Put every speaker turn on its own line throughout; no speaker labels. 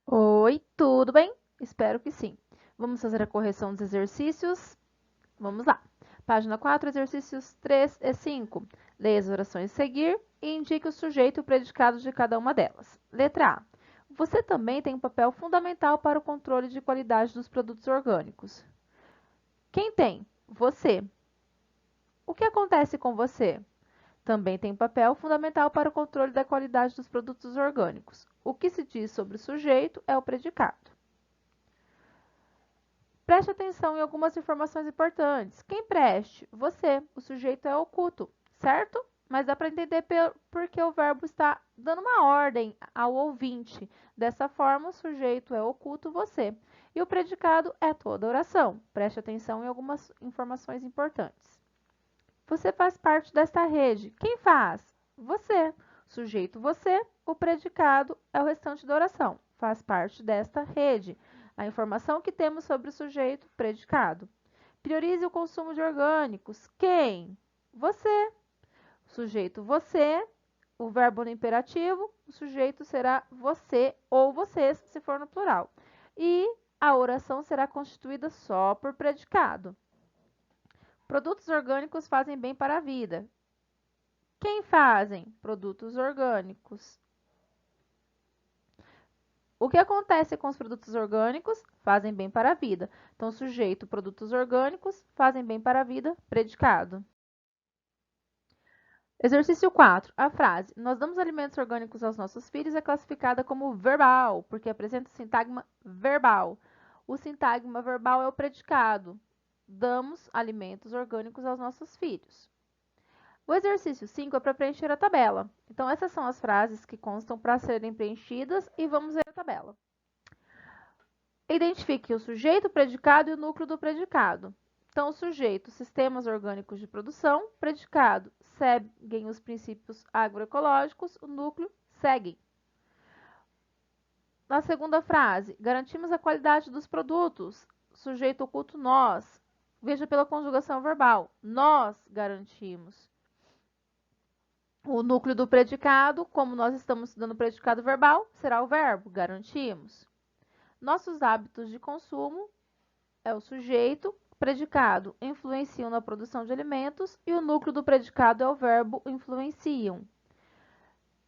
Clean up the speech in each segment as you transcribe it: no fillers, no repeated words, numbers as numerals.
Oi, tudo bem? Espero que sim. Vamos fazer a correção dos exercícios? Vamos lá. Página 4, exercícios 3 e 5. Leia as orações a seguir e indique o sujeito e o predicado de cada uma delas. Letra A. Você também tem um papel fundamental para o controle de qualidade dos produtos orgânicos. Quem tem? Você. O que acontece com você? Também tem um papel fundamental para o controle da qualidade dos produtos orgânicos. O que se diz sobre o sujeito é o predicado. Preste atenção em algumas informações importantes. Quem preste? Você. O sujeito é oculto, certo? Mas dá para entender porque o verbo está dando uma ordem ao ouvinte. Dessa forma, o sujeito é oculto, você. E o predicado é toda a oração. Preste atenção em algumas informações importantes. Você faz parte desta rede. Quem faz? Você. Sujeito você, o predicado é o restante da oração. Faz parte desta rede. A informação que temos sobre o sujeito, predicado. Priorize o consumo de orgânicos. Quem? Você. Sujeito você, o verbo no imperativo, o sujeito será você ou vocês, se for no plural. E a oração será constituída só por predicado. Produtos orgânicos fazem bem para a vida. Quem fazem? Produtos orgânicos. O que acontece com os produtos orgânicos? Fazem bem para a vida. Então, sujeito, produtos orgânicos, fazem bem para a vida, predicado. Exercício 4. A frase "Nós damos alimentos orgânicos aos nossos filhos" é classificada como verbal, porque apresenta o sintagma verbal. O sintagma verbal é o predicado. Damos alimentos orgânicos aos nossos filhos. O exercício 5 é para preencher a tabela. Então, essas são as frases que constam para serem preenchidas e vamos ver a tabela. Identifique o sujeito, o predicado e o núcleo do predicado. Então, o sujeito, sistemas orgânicos de produção, predicado, seguem os princípios agroecológicos, o núcleo, seguem. Na segunda frase, garantimos a qualidade dos produtos, sujeito oculto nós. Veja pela conjugação verbal, nós garantimos. O núcleo do predicado, como nós estamos estudando predicado verbal, será o verbo, garantimos. Nossos hábitos de consumo é o sujeito, predicado, influenciam na produção de alimentos e o núcleo do predicado é o verbo, influenciam.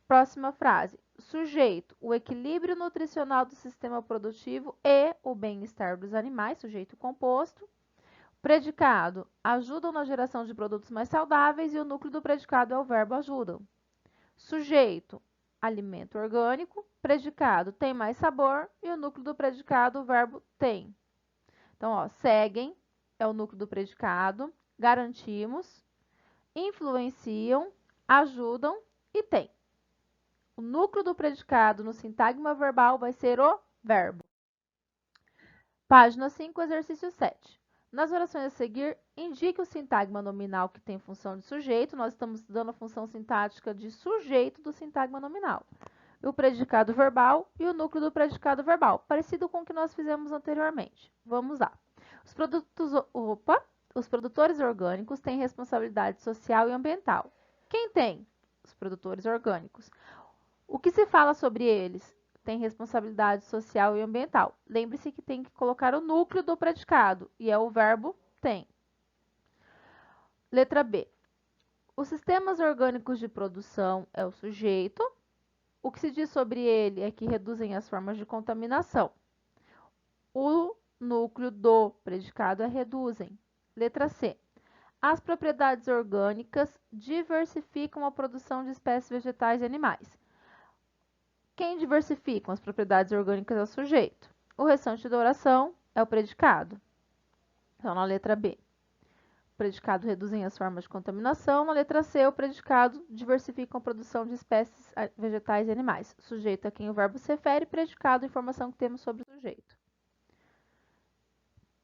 Próxima frase. Sujeito, o equilíbrio nutricional do sistema produtivo e o bem-estar dos animais, sujeito composto. Predicado, ajudam na geração de produtos mais saudáveis e o núcleo do predicado é o verbo ajudam. Sujeito, alimento orgânico. Predicado, tem mais sabor. E o núcleo do predicado, o verbo tem. Então, ó, seguem é o núcleo do predicado. Garantimos, influenciam, ajudam e tem. O núcleo do predicado no sintagma verbal vai ser o verbo. Página 5, exercício 7. Nas orações a seguir, indique o sintagma nominal que tem função de sujeito. Nós estamos estudando a função sintática de sujeito do sintagma nominal. O predicado verbal e o núcleo do predicado verbal, parecido com o que nós fizemos anteriormente. Vamos lá. Os produtores orgânicos têm responsabilidade social e ambiental. Quem tem? Os produtores orgânicos. O que se fala sobre eles? Tem responsabilidade social e ambiental. Lembre-se que tem que colocar o núcleo do predicado, e é o verbo tem. Letra B. Os sistemas orgânicos de produção é o sujeito. O que se diz sobre ele é que reduzem as formas de contaminação. O núcleo do predicado é reduzem. Letra C. As propriedades orgânicas diversificam a produção de espécies vegetais e animais. Quem diversificam as propriedades orgânicas é o sujeito. O restante da oração é o predicado. Então, na letra B, o predicado reduzem as formas de contaminação. Na letra C, o predicado diversificam a produção de espécies vegetais e animais. Sujeito a quem o verbo se refere, predicado, informação que temos sobre o sujeito.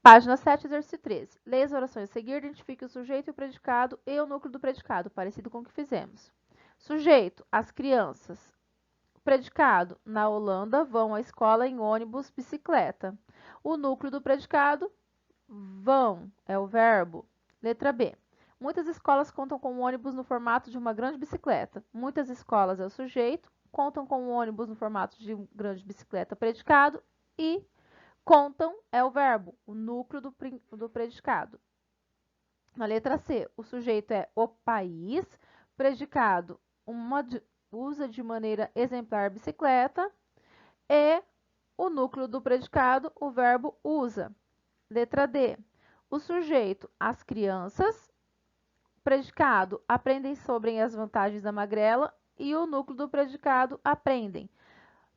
Página 7, exercício 13. Leia as orações a seguir, identifique o sujeito e o predicado e o núcleo do predicado, parecido com o que fizemos. Sujeito, as crianças. Predicado, na Holanda vão à escola em ônibus, bicicleta. O núcleo do predicado, vão, é o verbo. Letra B. Muitas escolas contam com um ônibus no formato de uma grande bicicleta. Muitas escolas é o sujeito, contam com um ônibus no formato de uma grande bicicleta, predicado, e contam é o verbo, o núcleo do predicado. Na letra C, o sujeito é o país, predicado usa de maneira exemplar bicicleta, e o núcleo do predicado, o verbo usa. Letra D, o sujeito, as crianças, predicado, aprendem sobre as vantagens da magrela, e o núcleo do predicado, aprendem.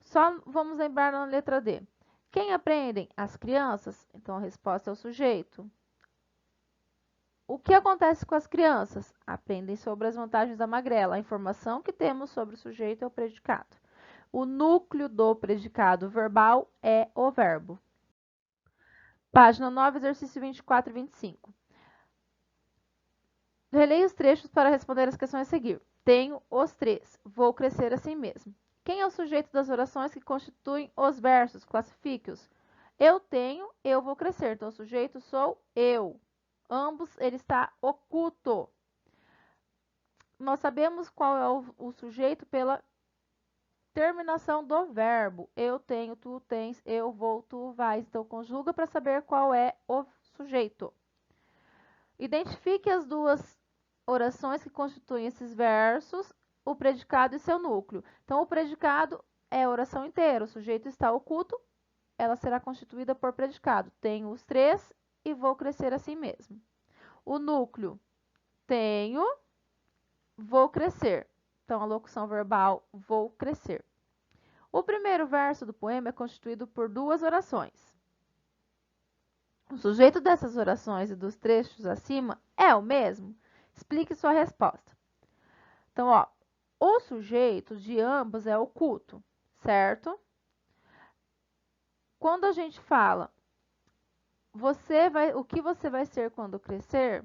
Só vamos lembrar na letra D. Quem aprendem? As crianças. Então, a resposta é o sujeito. O que acontece com as crianças? Aprendem sobre as vantagens da magrela. A informação que temos sobre o sujeito é o predicado. O núcleo do predicado verbal é o verbo. Página 9, exercício 24 e 25. Releia os trechos para responder as questões a seguir. Tenho os três. Vou crescer assim mesmo. Quem é o sujeito das orações que constituem os versos? Classifique-os. Eu tenho, eu vou crescer. Então, o sujeito sou eu. Ambos, ele está oculto. Nós sabemos qual é o sujeito pela terminação do verbo. Eu tenho, tu tens, eu vou, tu vais. Então, conjuga para saber qual é o sujeito. Identifique as duas orações que constituem esses versos, o predicado e seu núcleo. Então, o predicado é a oração inteira. O sujeito está oculto, ela será constituída por predicado. Tenho os três e vou crescer assim mesmo. O núcleo, tenho, vou crescer. Então, a locução verbal, vou crescer. O primeiro verso do poema é constituído por duas orações. O sujeito dessas orações e dos trechos acima é o mesmo? Explique sua resposta. Então, ó, o sujeito de ambos é oculto, certo? Quando a gente fala o que você vai ser quando crescer,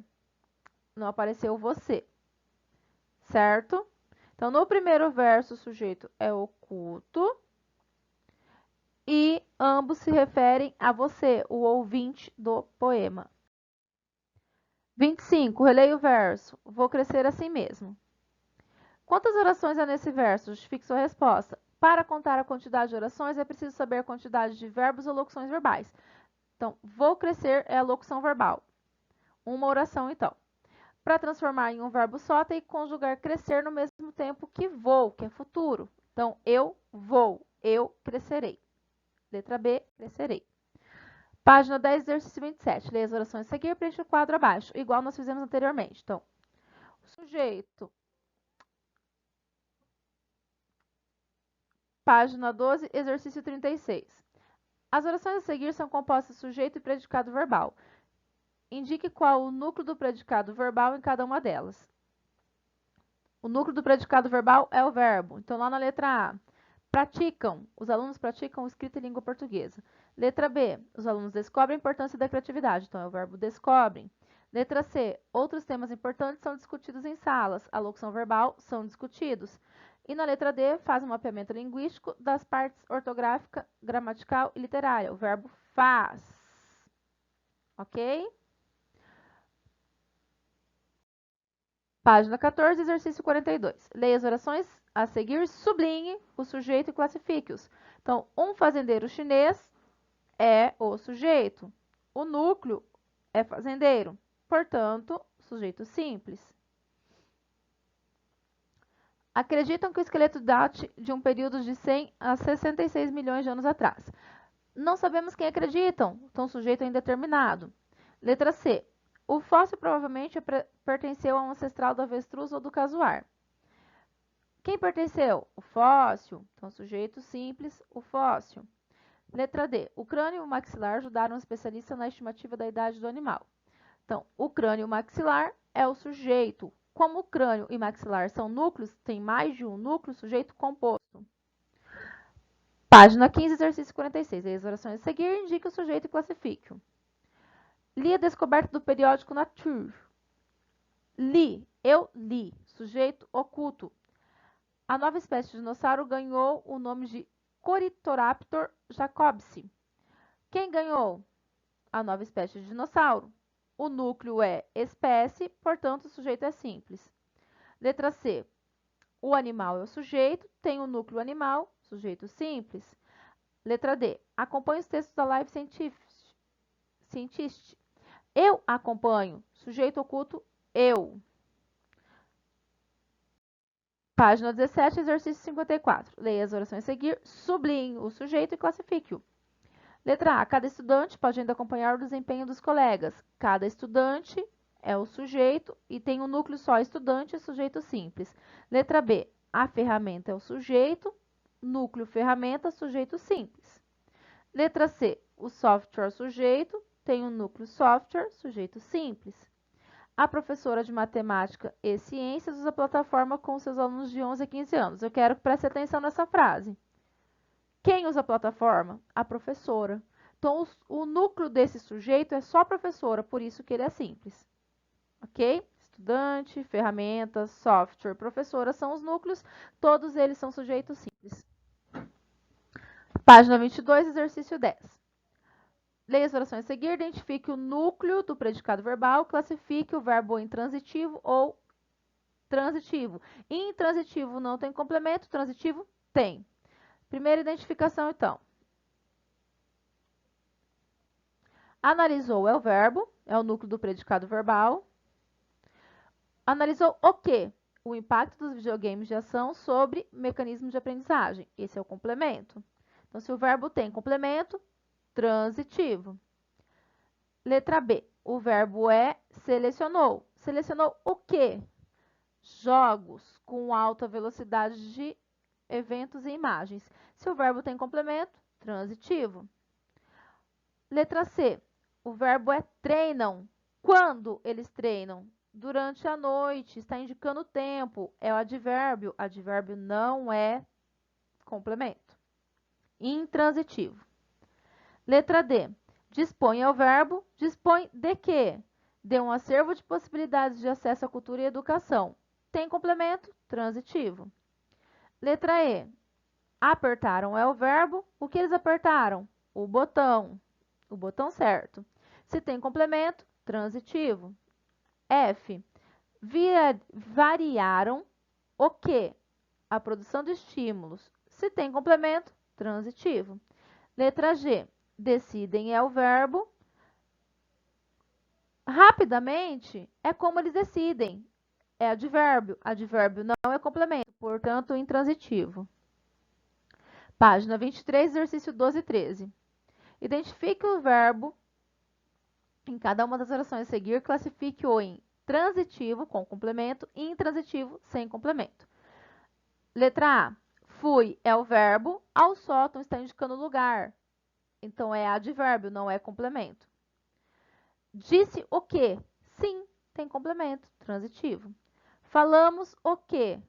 não apareceu você, certo? Então, no primeiro verso, o sujeito é oculto e ambos se referem a você, o ouvinte do poema. 25. Releia o verso. Vou crescer assim mesmo. Quantas orações há nesse verso? Justifique sua resposta. Para contar a quantidade de orações, é preciso saber a quantidade de verbos ou locuções verbais. Então, vou crescer é a locução verbal. Uma oração, então. Para transformar em um verbo só, tem que conjugar crescer no mesmo tempo que vou, que é futuro. Então, eu vou, eu crescerei. Letra B, crescerei. Página 10, exercício 27. Leia as orações a seguir e preencha o quadro abaixo, igual nós fizemos anteriormente. Então, o sujeito. Página 12, exercício 36. As orações a seguir são compostas de sujeito e predicado verbal. Indique qual o núcleo do predicado verbal em cada uma delas. O núcleo do predicado verbal é o verbo. Então, lá na letra A, praticam. Os alunos praticam escrita em língua portuguesa. Letra B, os alunos descobrem a importância da criatividade. Então, é o verbo descobrem. Letra C, outros temas importantes são discutidos em salas. A locução verbal são discutidos. E na letra D, faz um mapeamento linguístico das partes ortográfica, gramatical e literária. O verbo faz. Ok? Página 14, exercício 42. Leia as orações a seguir, sublinhe o sujeito e classifique-os. Então, um fazendeiro chinês é o sujeito. O núcleo é fazendeiro. Portanto, sujeito simples. Acreditam que o esqueleto date de um período de 100 a 66 milhões de anos atrás. Não sabemos quem acreditam, então sujeito é indeterminado. Letra C. O fóssil provavelmente pertenceu a um ancestral do avestruz ou do casuar. Quem pertenceu? O fóssil. Então, sujeito simples, o fóssil. Letra D. O crânio e o maxilar ajudaram um especialista na estimativa da idade do animal. Então, o crânio e o maxilar é o sujeito. Como o crânio e maxilar são núcleos, tem mais de um núcleo, sujeito composto. Página 15, exercício 46. As orações a seguir indique o sujeito e classifique-o. Li a descoberta do periódico Nature. Li, eu li. Sujeito oculto. A nova espécie de dinossauro ganhou o nome de Corythoraptor jacobsi. Quem ganhou? A nova espécie de dinossauro. O núcleo é espécie, portanto, o sujeito é simples. Letra C. O animal é o sujeito, tem o núcleo animal, sujeito simples. Letra D. Acompanhe os textos da Live Scientist. Eu acompanho. Sujeito oculto, eu. Página 17, exercício 54. Leia as orações a seguir, sublinhe o sujeito e classifique-o. Letra A. Cada estudante pode ainda acompanhar o desempenho dos colegas. Cada estudante é o sujeito e tem um núcleo só, estudante e sujeito simples. Letra B. A ferramenta é o sujeito, núcleo ferramenta, sujeito simples. Letra C. O software sujeito tem um núcleo software, sujeito simples. A professora de matemática e ciências usa a plataforma com seus alunos de 11 a 15 anos. Eu quero que preste atenção nessa frase. Quem usa a plataforma? A professora. Então, o núcleo desse sujeito é só a professora, por isso que ele é simples. Ok? Estudante, ferramentas, software, professora são os núcleos, todos eles são sujeitos simples. Página 22, exercício 10. Leia as orações a seguir, identifique o núcleo do predicado verbal, classifique o verbo intransitivo ou transitivo. Intransitivo não tem complemento, transitivo tem. Primeira identificação, então. Analisou é o verbo, é o núcleo do predicado verbal. Analisou o quê? O impacto dos videogames de ação sobre mecanismos de aprendizagem. Esse é o complemento. Então, se o verbo tem complemento, transitivo. Letra B. O verbo é selecionou. Selecionou o quê? Jogos com alta velocidade de eventos e imagens. Se o verbo tem complemento, transitivo. Letra C. O verbo é treinam. Quando eles treinam? Durante a noite. Está indicando o tempo. É o advérbio. Advérbio não é complemento. Intransitivo. Letra D. Dispõe é o verbo. Dispõe de quê? De um acervo de possibilidades de acesso à cultura e educação. Tem complemento? Transitivo. Letra E. Apertaram é o verbo. O que eles apertaram? O botão. O botão certo. Se tem complemento, transitivo. F. Variaram o quê? A produção de estímulos. Se tem complemento, transitivo. Letra G. Decidem é o verbo. Rapidamente é como eles decidem. É advérbio. Advérbio não é complemento, portanto, intransitivo. Página 23, exercício 12 e 13. Identifique o verbo em cada uma das orações a seguir, classifique-o em transitivo, com complemento, e intransitivo, sem complemento. Letra A. Fui é o verbo, ao sótão está indicando o lugar. Então, é advérbio, não é complemento. Disse o quê? Sim, tem complemento, transitivo. Falamos o quê?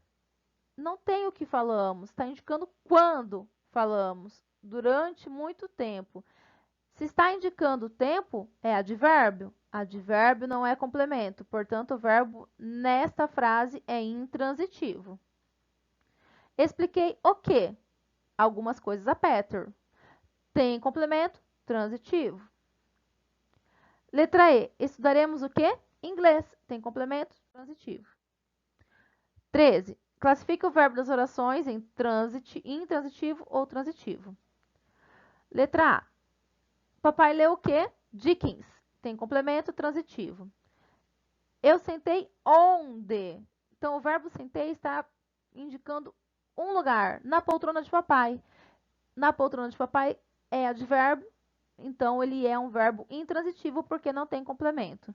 Não tem o que falamos, está indicando quando falamos, durante muito tempo. Se está indicando tempo, é advérbio. Advérbio não é complemento, portanto, o verbo nesta frase é intransitivo. Expliquei o quê? Algumas coisas a Peter. Tem complemento? Transitivo. Letra E. Estudaremos o quê? Inglês. Tem complemento? Transitivo. 13. Classifique o verbo das orações em intransitivo ou transitivo. Letra A. Papai leu o quê? Dickens. Tem complemento transitivo. Eu sentei onde? Então, o verbo sentei está indicando um lugar, na poltrona de papai. Na poltrona de papai é advérbio, então ele é um verbo intransitivo porque não tem complemento.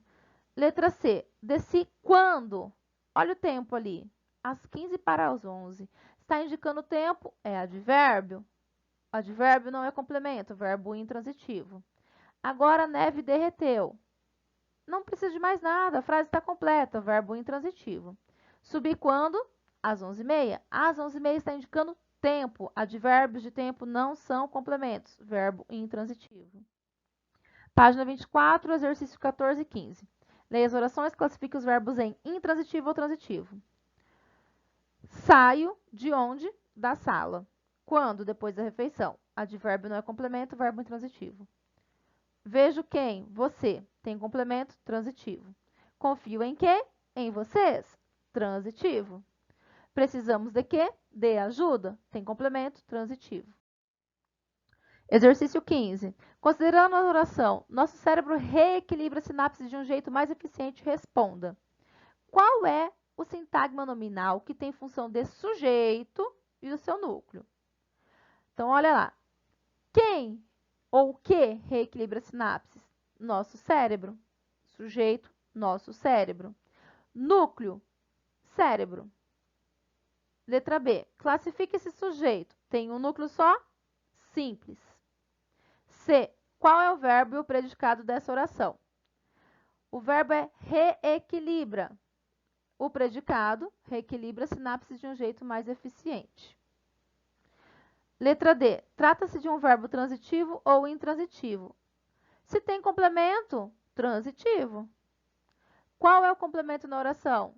Letra C. Desci quando? Olha o tempo ali. Às 15 para as 11. Está indicando o tempo? É advérbio. Advérbio não é complemento, verbo intransitivo. Agora a neve derreteu. Não precisa de mais nada, a frase está completa, verbo intransitivo. Subir quando? Às 11h30. Às 11h30 está indicando tempo. Advérbios de tempo não são complementos, verbo intransitivo. Página 24, exercício 14 e 15. Leia as orações, classifique os verbos em intransitivo ou transitivo. Saio de onde? Da sala. Quando? Depois da refeição. Advérbio não é complemento, verbo intransitivo. Vejo quem? Você. Tem complemento? Transitivo. Confio em quê? Em vocês? Transitivo. Precisamos de quê? De ajuda. Tem complemento transitivo. Exercício 15. Considerando a oração, nosso cérebro reequilibra a sinapse de um jeito mais eficiente. Responda. Qual é o sintagma nominal que tem função de sujeito e o seu núcleo? Então, olha lá. Quem ou o que reequilibra sinapses? Nosso cérebro. Sujeito, nosso cérebro. Núcleo, cérebro. Letra B. Classifique esse sujeito. Tem um núcleo só? Simples. C. Qual é o verbo e o predicado dessa oração? O verbo é reequilibra. O predicado reequilibra a sinapse de um jeito mais eficiente. Letra D. Trata-se de um verbo transitivo ou intransitivo. Se tem complemento, transitivo. Qual é o complemento na oração?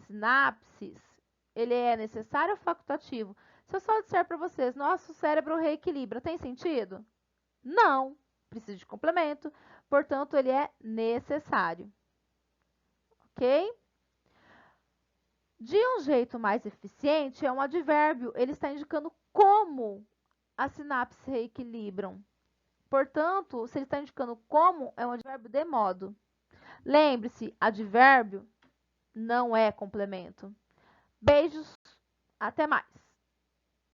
Sinapses. Ele é necessário ou facultativo? Se eu só disser para vocês, nosso cérebro reequilibra, tem sentido? Não. Precisa de complemento, portanto, ele é necessário. Ok? De um jeito mais eficiente, é um advérbio. Ele está indicando como as sinapses se reequilibram. Portanto, se ele está indicando como, é um advérbio de modo. Lembre-se, advérbio não é complemento. Beijos, até mais!